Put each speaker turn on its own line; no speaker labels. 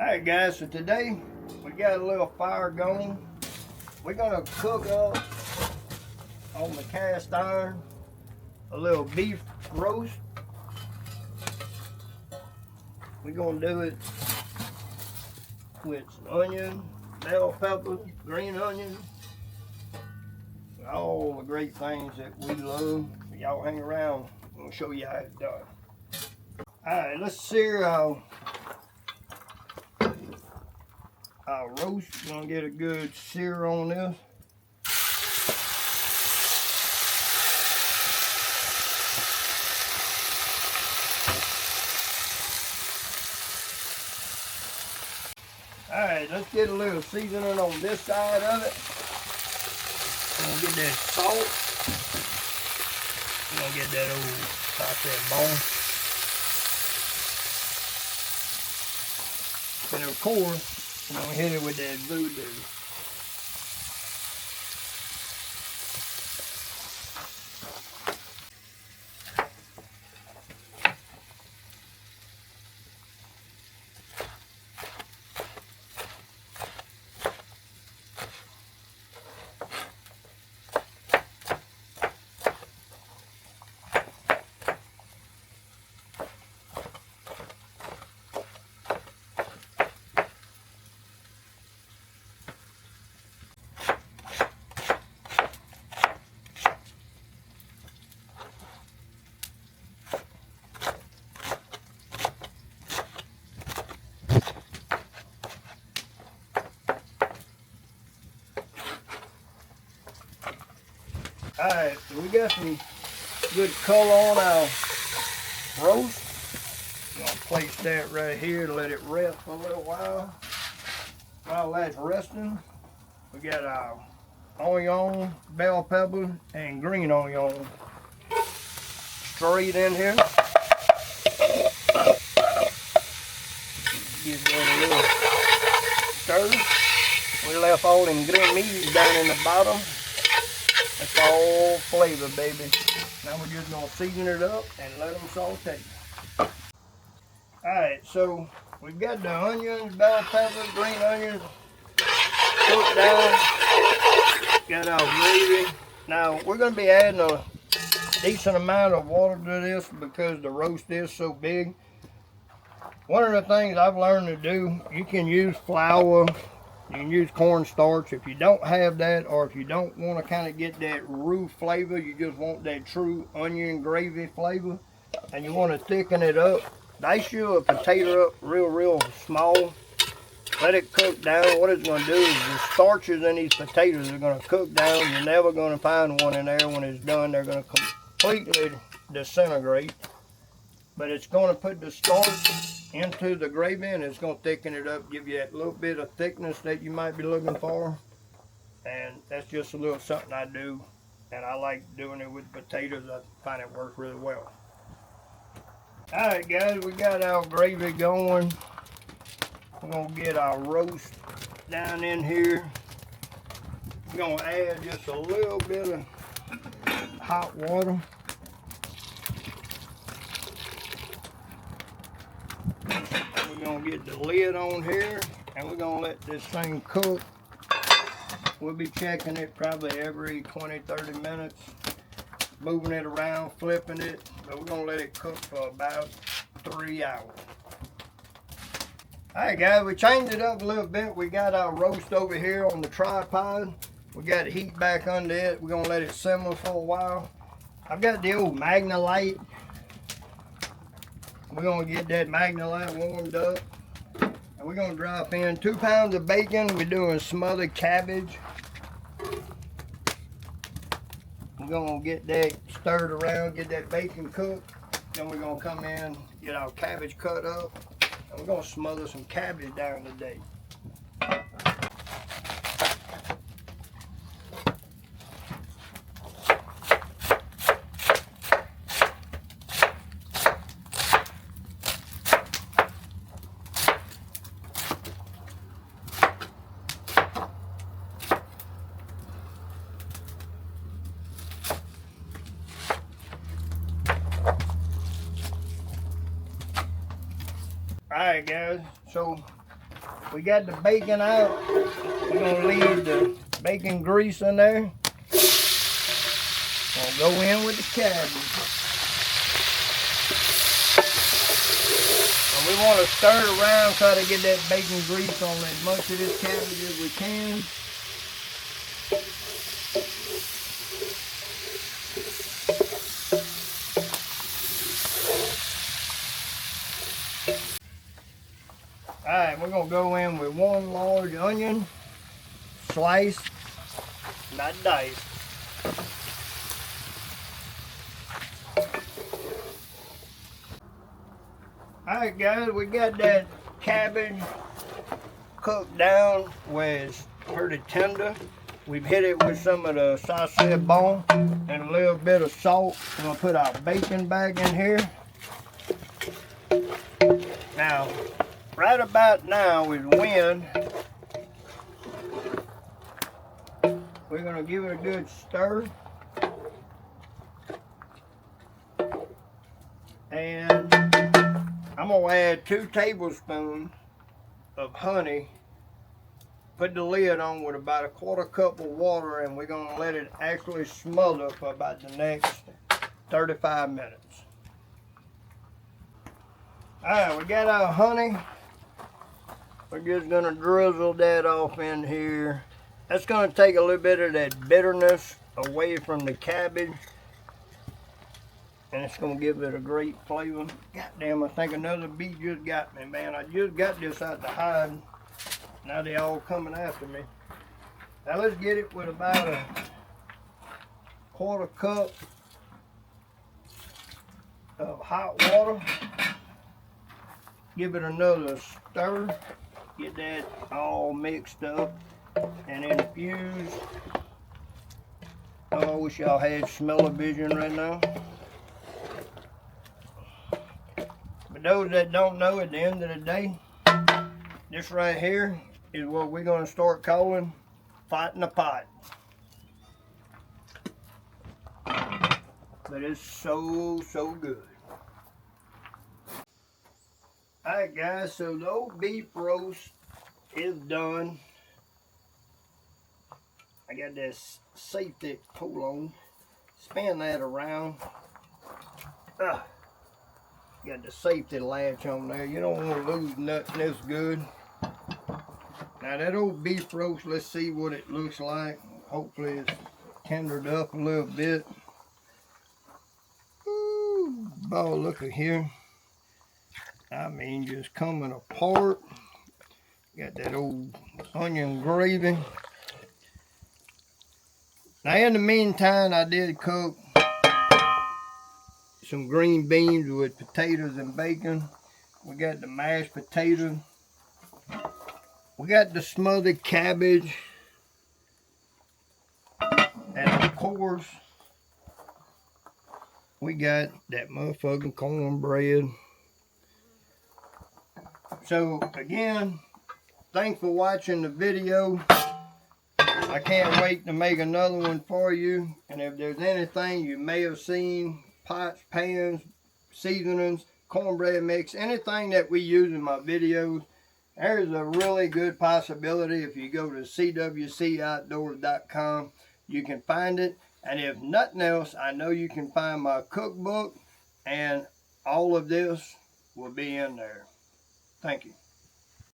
Alright guys, so today we got a little fire going. We're gonna cook up on the cast iron a little beef roast. We're gonna do it with onion, bell pepper, green onion, all the great things that we love. Y'all hang around, I'm gonna show you how it's done. Alright, let's sear our roast. We're gonna get a good sear on this. Alright, let's get a little seasoning on this side of it. We're gonna get that salt. We're gonna get that old, like that bone. And of course, I'm gonna hit it with that voodoo. Alright, so we got some good color on our roast. I'm gonna place that right here to let it rest for a little while. While that's resting, we got our onion, bell pepper, and green onion straight in here. Give that a little stir. We left all them green meats down in the bottom. That's all flavor, baby. Now we're just gonna season it up and let them saute. Alright, so we've got the onions, bell peppers, green onions cooked down. Got our gravy. Now we're gonna be adding a decent amount of water to this because the roast is so big. One of the things I've learned to do, you can use flour. You can use cornstarch. If you don't have that, or if you don't want to kind of get that roux flavor, you just want that true onion gravy flavor, and you want to thicken it up, dice you a potato up real small. Let it cook down. What it's going to do is the starches in these potatoes are going to cook down. You're never going to find one in there when it's done. They're going to completely disintegrate. But it's going to put the starch into the gravy, and it's going to thicken it up, give you that little bit of thickness that you might be looking for. And that's just a little something I do, and I like doing it with potatoes. I find it works really well. Alright guys, we got our gravy going. We're going to get our roast down in here. We're going to add just a little bit of hot water. We're going to get the lid on here, and we're going to let this thing cook. We'll be checking it probably every 20-30 minutes, moving it around, flipping it, but we're going to let it cook for about 3 hours. Alright guys, we changed it up a little bit. We got our roast over here on the tripod. We got heat back under it. We're going to let it simmer for a while. I've got the old Magnalite. We're going to get that Magnalite warmed up. And we're going to drop in 2 pounds of bacon. We're doing smothered cabbage. We're going to get that stirred around, get that bacon cooked. Then we're going to come in, get our cabbage cut up. And we're going to smother some cabbage down today. Alright guys, so we got the bacon out. We're gonna leave the bacon grease in there. Gonna go in with the cabbage. And we want to stir it around, try to get that bacon grease on as much of this cabbage as we can. Alright, we're going to go in with 1 large onion, sliced, not diced. Alright guys, we got that cabbage cooked down where it's pretty tender. We've hit it with some of the sausage bone and a little bit of salt. We're going to put our bacon back in here. Now, right about now is when we're going to give it a good stir. And I'm going to add 2 tablespoons of honey. Put the lid on with about 1/4 cup of water, and we're going to let it actually smother for about the next 35 minutes. Alright, we got our honey. We're just going to drizzle that off in here. That's going to take a little bit of that bitterness away from the cabbage. And it's going to give it a great flavor. Goddamn, I think another bee just got me, man. I just got this out the hide. Now they all coming after me. Now let's get it with about 1/4 cup of hot water. Give it another stir. Get that all mixed up and infused. Oh, I wish y'all had smell-o-vision right now. But those that don't know, at the end of the day, this right here is what we're going to start calling fighting the pot. But it's so good. Alright guys, so the old beef roast is done. I got this safety pull on. Spin that around. Got the safety latch on there. You don't want to lose nothing this good. Now that old beef roast, let's see what it looks like. Hopefully it's tendered up a little bit. Ooh, ball, look at here. I mean, just coming apart. Got that old onion gravy. Now in the meantime, I did cook some green beans with potatoes and bacon. We got the mashed potatoes. We got the smothered cabbage. And of course, we got that motherfucking cornbread. So again, thanks for watching the video. I can't wait to make another one for you. And if there's anything you may have seen, pots, pans, seasonings, cornbread mix, anything that we use in my videos, there's a really good possibility if you go to cwcoutdoors.com, you can find it. And if nothing else, I know you can find my cookbook, and all of this will be in there. Thank you.